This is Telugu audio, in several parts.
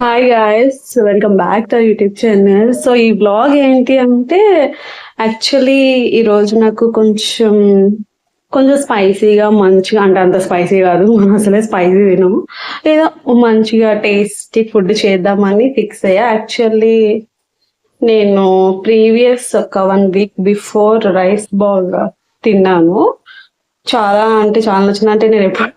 Hi guys, welcome back to YouTube channel. So ఈ బ్లాగ్ ఏంటి అంటే యాక్చువల్లీ ఈరోజు నాకు కొంచెం కొంచెం స్పైసీగా మంచిగా, అంటే అంత స్పైసీ కాదు, మనం అసలే స్పైసీ తినము, ఏదో మంచిగా టేస్టీ ఫుడ్ చేద్దామని ఫిక్స్ అయ్యా. యాక్చువల్లీ నేను ప్రీవియస్ ఒక 1 వీక్ బిఫోర్ రైస్ బౌల్ తిన్నాను. చాలా అంటే చాలా నచ్చింది. అంటే నేను ఎప్పుడు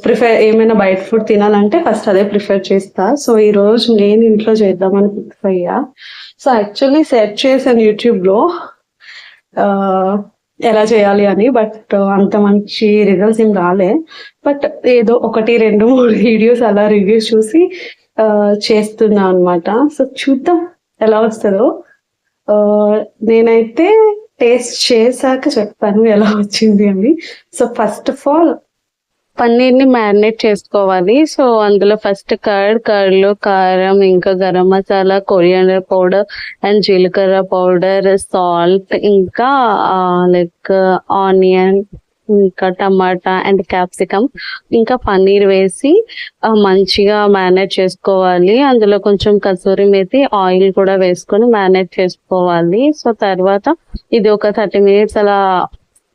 ప్రిఫర్ ఏమైనా బయట ఫుడ్ తినాలంటే ఫస్ట్ అదే ప్రిఫర్ చేస్తా. సో ఈ రోజు నేను ఇంట్లో చేద్దామని ఫిక్స్ అయ్యా. సో యాక్చువల్లీ సెర్చ్ చేశాను యూట్యూబ్లో ఎలా చేయాలి అని, బట్ అంత మంచి రిజల్ట్స్ ఏం రాలే. బట్ ఏదో 1, 2, 3 వీడియోస్ అలా రివ్యూస్ చూసి చేస్తున్నా అనమాట. సో చూద్దాం ఎలా వస్తుందో. నేనైతే టేస్ట్ చేశాక చెప్తాను ఎలా వచ్చింది అని. సో ఫస్ట్ ఆఫ్ ఆల్ పన్నీర్ని మ్యారినేట్ చేసుకోవాలి. సో అందులో ఫస్ట్ కర్డ్లో కారం, ఇంకా garam masala, coriander powder and జీలకర్ర పౌడర్, సాల్ట్, ఇంకా లైక్ ఆనియన్, ఇంకా టమాటా అండ్ క్యాప్సికమ్, ఇంకా పన్నీర్ వేసి మంచిగా మ్యారినేట్ చేసుకోవాలి. అందులో కొంచెం కసూరి మేతి, ఆయిల్ కూడా వేసుకొని మ్యారినేట్ చేసుకోవాలి. సో తర్వాత ఇది ఒక 30 minutes అలా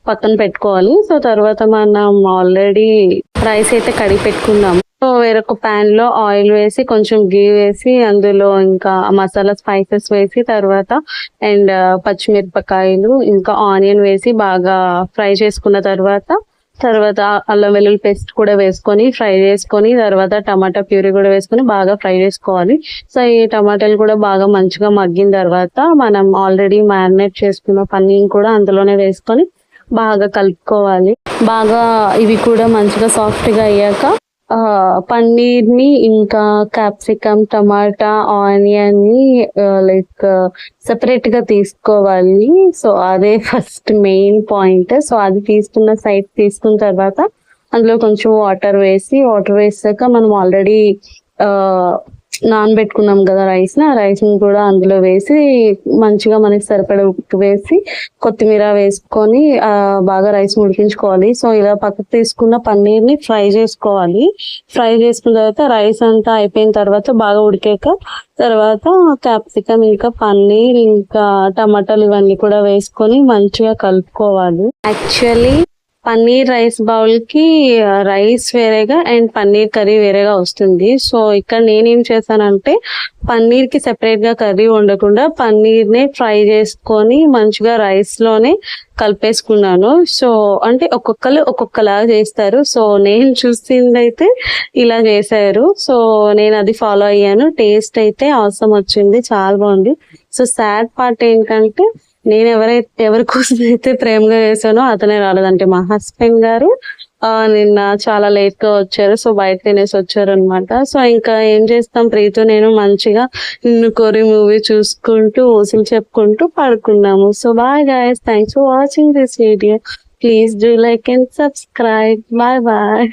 పక్కన పెట్టుకోవాలి. సో తర్వాత మనం ఆల్రెడీ రైస్ అయితే కడిగి పెట్టుకుందాము. సో వేరొక ప్యాన్ లో ఆయిల్ వేసి కొంచెం గీ వేసి అందులో ఇంకా మసాలా స్పైసెస్ వేసి తర్వాత అండ్ పచ్చిమిరపకాయలు ఇంకా ఆనియన్ వేసి బాగా ఫ్రై చేసుకున్న తర్వాత అల్లం వెల్లుల్లి పేస్ట్ కూడా వేసుకొని ఫ్రై చేసుకొని తర్వాత టమాటా ప్యూరీ కూడా వేసుకొని బాగా ఫ్రై చేసుకోవాలి. సో ఈ టమాటాలు కూడా బాగా మంచిగా మగ్గిన తర్వాత మనం ఆల్రెడీ మ్యారినేట్ చేసుకున్న పన్నీర్ కూడా అందులోనే వేసుకొని బాగా కలుపుకోవాలి. బాగా ఇవి కూడా మంచిగా సాఫ్ట్గా అయ్యాక పన్నీర్ని ఇంకా క్యాప్సికమ్, టమాటా, ఆనియన్ని లైక్ సెపరేట్గా తీసుకోవాలి. సో అదే ఫస్ట్ మెయిన్ పాయింట్. సో అది తీసుకున్న తర్వాత అందులో కొంచెం వాటర్ వేసాక మనం ఆల్రెడీ నానబెట్టుకున్నాం కదా ఆ రైస్ని కూడా అందులో వేసి మంచిగా మనకి సరిపడ ఉప్పు వేసి కొత్తిమీర వేసుకొని బాగా రైస్ ఉడికించుకోవాలి. సో ఇలా పక్కకు తీసుకున్న పన్నీర్ని ఫ్రై చేసుకోవాలి. ఫ్రై చేసుకున్న తర్వాత రైస్ అంతా అయిపోయిన తర్వాత బాగా ఉడికాక తర్వాత క్యాప్సికమ్, ఇంకా పన్నీర్, ఇంకా టమాటాలు ఇవన్నీ కూడా వేసుకొని మంచిగా కలుపుకోవాలి. యాక్చువల్లీ పన్నీర్ రైస్ బౌల్ కి రైస్ వేరేగా అండ్ పన్నీర్ కర్రీ వేరేగా వస్తుంది. సో ఇక్కడ నేనేం చేశానంటే పన్నీర్ కి సెపరేట్ గా కర్రీ వండకుండా పన్నీర్ నే ఫ్రై చేసుకొని మంచిగా రైస్ లోనే కలిపేసుకున్నాను. సో అంటే ఒక్కొక్కరు ఒక్కొక్కలాగా చేస్తారు. సో నేను చూసిందైతే ఇలా చేశారు. సో నేను అది ఫాలో అయ్యాను. టేస్ట్ అయితే అవసరం వచ్చింది, చాలా బాగుంది. సో సాడ్ పార్ట్ ఏంటంటే నేను ఎవరి కోసం అయితే ప్రేమగా చేశానో అతనే రాలేదంటే మా హస్బెండ్ గారు నిన్న చాలా లేట్ గా వచ్చారు. సో బయట తినేసి వచ్చారు అనమాట. సో ఇంకా ఏం చేస్తాం, ప్రీతు నేను మంచిగా నిన్ను కోరి మూవీ చూసుకుంటూ ఊసులు చెప్పుకుంటూ పడుకున్నాము. So bye guys, thanks for watching this video. Please do like and subscribe. Bye bye.